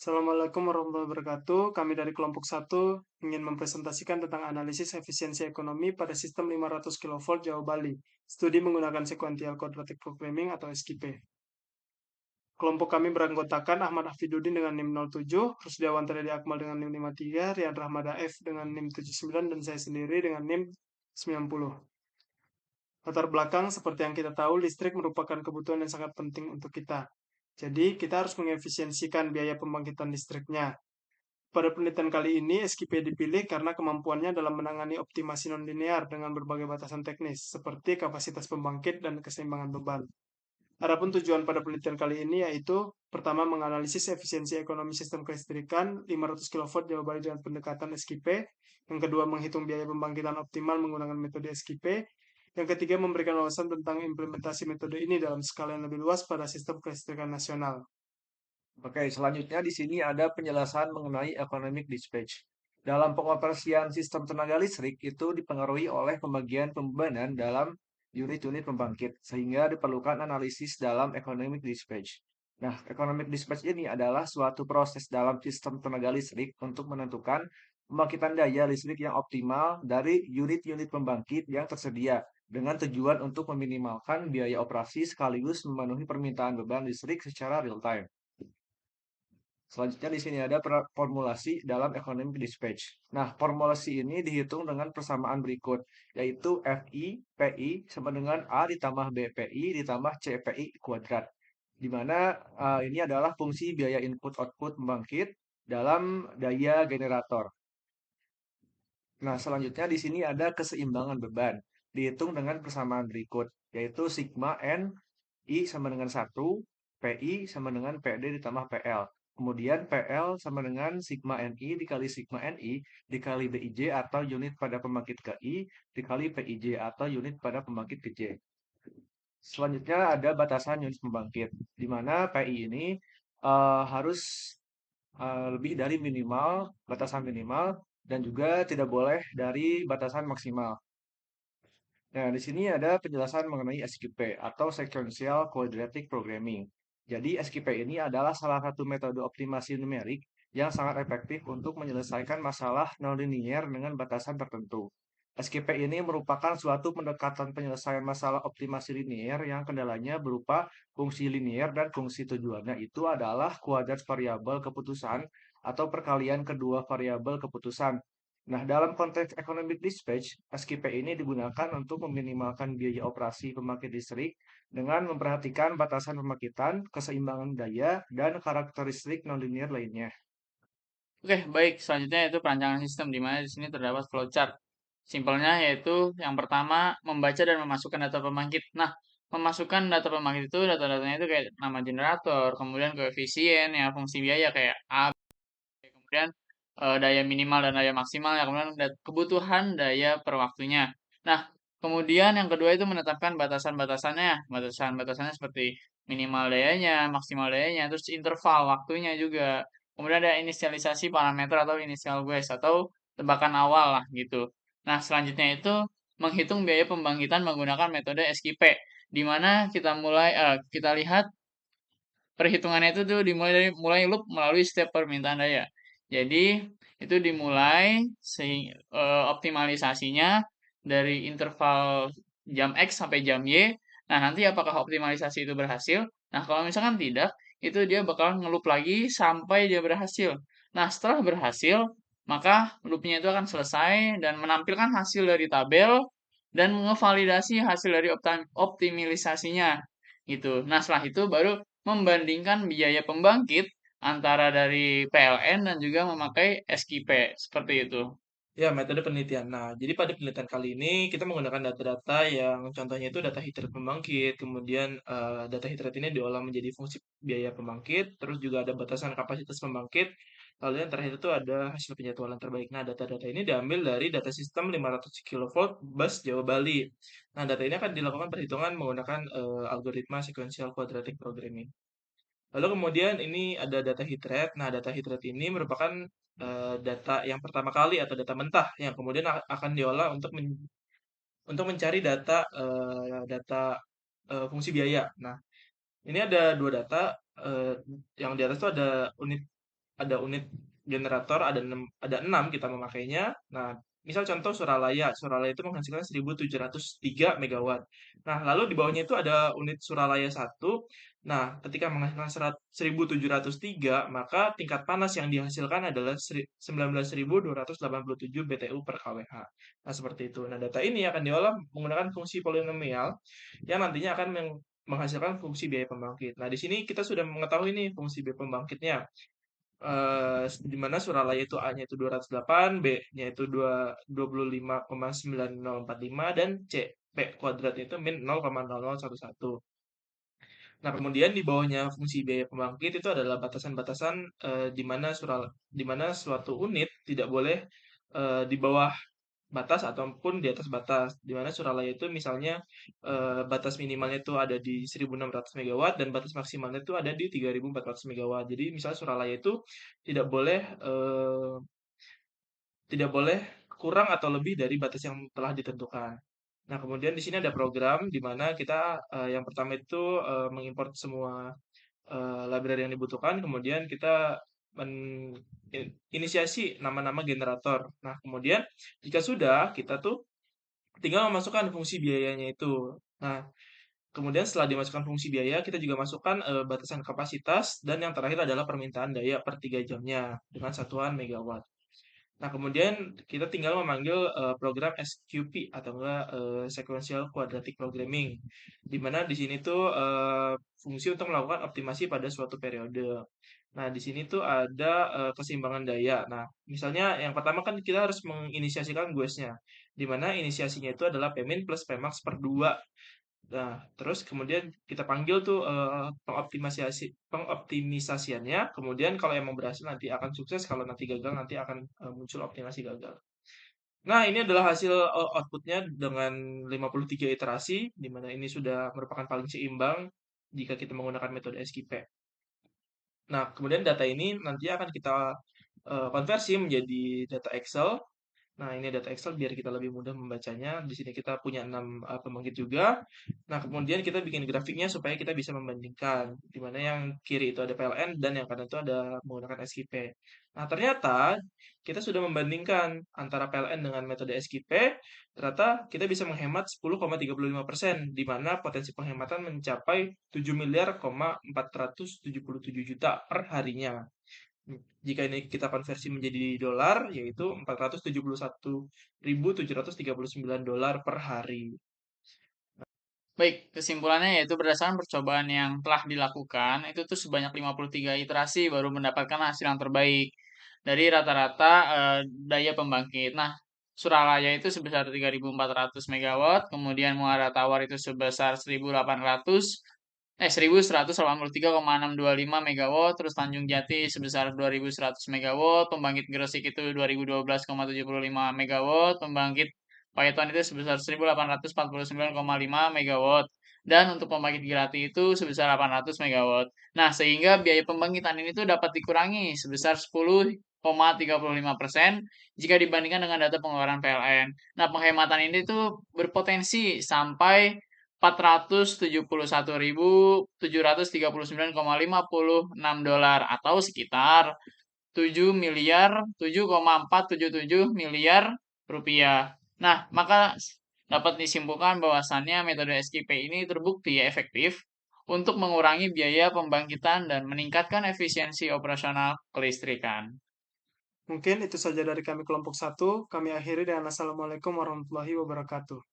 Assalamualaikum warahmatullahi wabarakatuh. Kami dari kelompok 1 ingin mempresentasikan tentang analisis efisiensi ekonomi pada sistem 500 kV Jawa Bali. Studi menggunakan Sequential Quadratic Programming atau SQP. Kelompok kami beranggotakan Ahmad Hafidudin dengan NIM 07, Rusdiawan Tredi Akmal dengan NIM 53, Rian Rahmada F dengan NIM 79, dan saya sendiri dengan NIM 90. Latar belakang, seperti yang kita tahu, listrik merupakan kebutuhan yang sangat penting untuk kita. Jadi, kita harus mengefisiensikan biaya pembangkitan listriknya. Pada penelitian kali ini, SQP dipilih karena kemampuannya dalam menangani optimasi nonlinear dengan berbagai batasan teknis, seperti kapasitas pembangkit dan keseimbangan beban. Adapun tujuan pada penelitian kali ini yaitu, pertama, menganalisis efisiensi ekonomi sistem kelistrikan 500 kV Jawa Bali dengan pendekatan SQP. Yang kedua, menghitung biaya pembangkitan optimal menggunakan metode SQP. Yang ketiga, memberikan wawasan tentang implementasi metode ini dalam skala yang lebih luas pada sistem kelistrikan nasional. Oke, selanjutnya di sini ada penjelasan mengenai economic dispatch. Dalam pengoperasian sistem tenaga listrik itu dipengaruhi oleh pembagian pembebanan dalam unit-unit pembangkit, sehingga diperlukan analisis dalam economic dispatch. Nah, economic dispatch ini adalah suatu proses dalam sistem tenaga listrik untuk menentukan pembangkitan daya listrik yang optimal dari unit-unit pembangkit yang tersedia, dengan tujuan untuk meminimalkan biaya operasi sekaligus memenuhi permintaan beban listrik secara real time. Selanjutnya di sini ada formulasi dalam economic dispatch. Nah, formulasi ini dihitung dengan persamaan berikut, yaitu FI PI sama dengan A ditambah BPI ditambah CPI kuadrat. Di mana ini adalah fungsi biaya input-output pembangkit dalam daya generator. Nah, selanjutnya di sini ada keseimbangan beban. Dihitung dengan persamaan berikut, yaitu sigma N I sama dengan 1, PI sama dengan PD ditambah PL. Kemudian PL sama dengan sigma NI dikali sigma NI dikali BIJ atau unit pada pembangkit ke I dikali PIJ atau unit pada pembangkit ke J. Selanjutnya ada batasan unit pembangkit, di mana PI ini harus lebih dari batasan minimal, dan juga tidak boleh dari batasan maksimal. Nah, di sini ada penjelasan mengenai SQP atau Sequential Quadratic Programming. Jadi, SQP ini adalah salah satu metode optimasi numerik yang sangat efektif untuk menyelesaikan masalah nonlinear dengan batasan tertentu. SQP ini merupakan suatu pendekatan penyelesaian masalah optimasi linear yang kendalanya berupa fungsi linear dan fungsi tujuannya itu adalah kuadrat variabel keputusan atau perkalian kedua variabel keputusan. Nah, dalam konteks economic dispatch, SQP ini digunakan untuk meminimalkan biaya operasi pembangkit listrik dengan memperhatikan batasan pembangkitan, keseimbangan daya, dan karakteristik nonlinear lainnya. Oke, baik. Selanjutnya yaitu perancangan sistem, di mana di sini terdapat flowchart. Simpelnya yaitu yang pertama membaca dan memasukkan data pembangkit. Nah, memasukkan data pembangkit itu data-datanya itu kayak nama generator, kemudian koefisien, ya fungsi biaya kayak A, kemudian daya minimal dan daya maksimal, ya kemudian kebutuhan daya per waktunya. Nah, kemudian yang kedua itu menetapkan batasan-batasannya. Batasan-batasannya seperti minimal dayanya, maksimal dayanya, terus interval waktunya juga. Kemudian ada inisialisasi parameter atau initial guess atau tebakan awal lah gitu. Nah, selanjutnya itu menghitung biaya pembangkitan menggunakan metode SQP, di mana kita lihat perhitungannya itu tuh dimulai dari loop melalui step permintaan daya. Jadi itu dimulai optimalisasinya dari interval jam X sampai jam Y. Nah, nanti apakah optimalisasi itu berhasil? Nah, kalau misalkan tidak, itu dia bakalan ngeloop lagi sampai dia berhasil. Nah, setelah berhasil, maka loopnya itu akan selesai dan menampilkan hasil dari tabel dan ngevalidasi hasil dari optimalisasinya gitu. Nah, setelah itu baru membandingkan biaya pembangkit antara dari PLN dan juga memakai SQP, seperti itu. Ya, metode penelitian. Nah, jadi pada penelitian kali ini kita menggunakan data-data yang contohnya itu data heat rate pembangkit, kemudian data heat rate ini diolah menjadi fungsi biaya pembangkit, terus juga ada batasan kapasitas pembangkit, lalu yang terakhir itu ada hasil penjadwalan terbaik. Nah, data-data ini diambil dari data sistem 500 kV bus Jawa Bali. Nah, data ini akan dilakukan perhitungan menggunakan algoritma sequential quadratic programming. Lalu kemudian ini ada data heat rate. Nah, data heat rate ini merupakan data yang pertama kali atau data mentah yang kemudian akan diolah untuk mencari data fungsi biaya. Nah, ini ada dua data. Yang di atas itu ada unit ada unit generator, ada 6 kita memakainya. Nah, misal contoh Suralaya. Suralaya itu menghasilkan 1703 megawatt. Nah, lalu di bawahnya itu ada unit Suralaya 1. Nah, ketika menghasilkan 1703, maka tingkat panas yang dihasilkan adalah 19.287 BTU per kWh. Nah, seperti itu. Nah, data ini akan diolah menggunakan fungsi polinomial yang nantinya akan menghasilkan fungsi biaya pembangkit. Nah, di sini kita sudah mengetahui nih fungsi biaya pembangkitnya. Di mana Suralaya itu A-nya itu 208, B-nya itu 25,9045, dan C, P kuadratnya itu min 0,0011. Nah, kemudian di bawahnya fungsi biaya pembangkit itu adalah batasan-batasan di mana suatu unit tidak boleh di bawah batas ataupun di atas batas. Di mana Suralaya itu misalnya batas minimalnya itu ada di 1.600 megawatt dan batas maksimalnya itu ada di 3.400 megawatt. Jadi misalnya Suralaya itu tidak boleh eh, tidak boleh kurang atau lebih dari batas yang telah ditentukan. Nah, kemudian di sini ada program di mana kita yang pertama itu mengimport semua library yang dibutuhkan, kemudian kita inisiasi nama-nama generator. Nah, kemudian jika sudah, kita tuh tinggal memasukkan fungsi biayanya itu. Nah, kemudian setelah dimasukkan fungsi biaya, kita juga masukkan batasan kapasitas, dan yang terakhir adalah permintaan daya per 3 jamnya dengan satuan megawatt. Nah, kemudian kita tinggal memanggil program SQP atau enggak Sequential Quadratic Programming, di mana di sini tuh fungsi untuk melakukan optimasi pada suatu periode. Nah, di sini tuh ada keseimbangan daya. Nah, misalnya yang pertama kan kita harus menginisiasikan guesnya, di mana inisiasinya itu adalah Pmin plus Pmax per 2. Nah, terus kemudian kita panggil tuh pengoptimisasiannya. Kemudian kalau emang berhasil nanti akan sukses, kalau nanti gagal nanti akan muncul optimasi gagal. Nah, ini adalah hasil outputnya dengan 53 iterasi, di mana ini sudah merupakan paling seimbang jika kita menggunakan metode SQP. Nah, kemudian data ini nanti akan kita konversi menjadi data Excel. Nah, ini data Excel biar kita lebih mudah membacanya. Di sini kita punya 6 pembangkit juga. Nah, kemudian kita bikin grafiknya supaya kita bisa membandingkan. Di mana yang kiri itu ada PLN dan yang kanan itu ada menggunakan SQP. Nah, ternyata kita sudah membandingkan antara PLN dengan metode SQP. Ternyata kita bisa menghemat 10,35%, di mana potensi penghematan mencapai 7 miliar, 477 juta per harinya. Jika ini kita konversi menjadi dolar, yaitu 471.739 dolar per hari. Baik, kesimpulannya yaitu berdasarkan percobaan yang telah dilakukan, itu tuh sebanyak 53 iterasi baru mendapatkan hasil yang terbaik dari rata-rata daya pembangkit. Nah, Suralaya itu sebesar 3.400 megawatt, kemudian Muara Tawar itu sebesar 1183,625 megawatt, terus Tanjung Jati sebesar 2.100 megawatt, pembangkit Gresik itu 2012,75 megawatt, pembangkit Paiton itu sebesar 1.849,5 megawatt, dan untuk pembangkit Girati itu sebesar 800 megawatt. Nah, sehingga biaya pembangkitan ini tuh dapat dikurangi sebesar 10,35% jika dibandingkan dengan data pengeluaran PLN. Nah, penghematan ini tuh berpotensi sampai 471.739,56 dolar atau sekitar 7,477 miliar rupiah. Nah, maka dapat disimpulkan bahwasannya metode SQP ini terbukti efektif untuk mengurangi biaya pembangkitan dan meningkatkan efisiensi operasional kelistrikan. Mungkin itu saja dari kami kelompok 1. Kami akhiri dengan Assalamualaikum warahmatullahi wabarakatuh.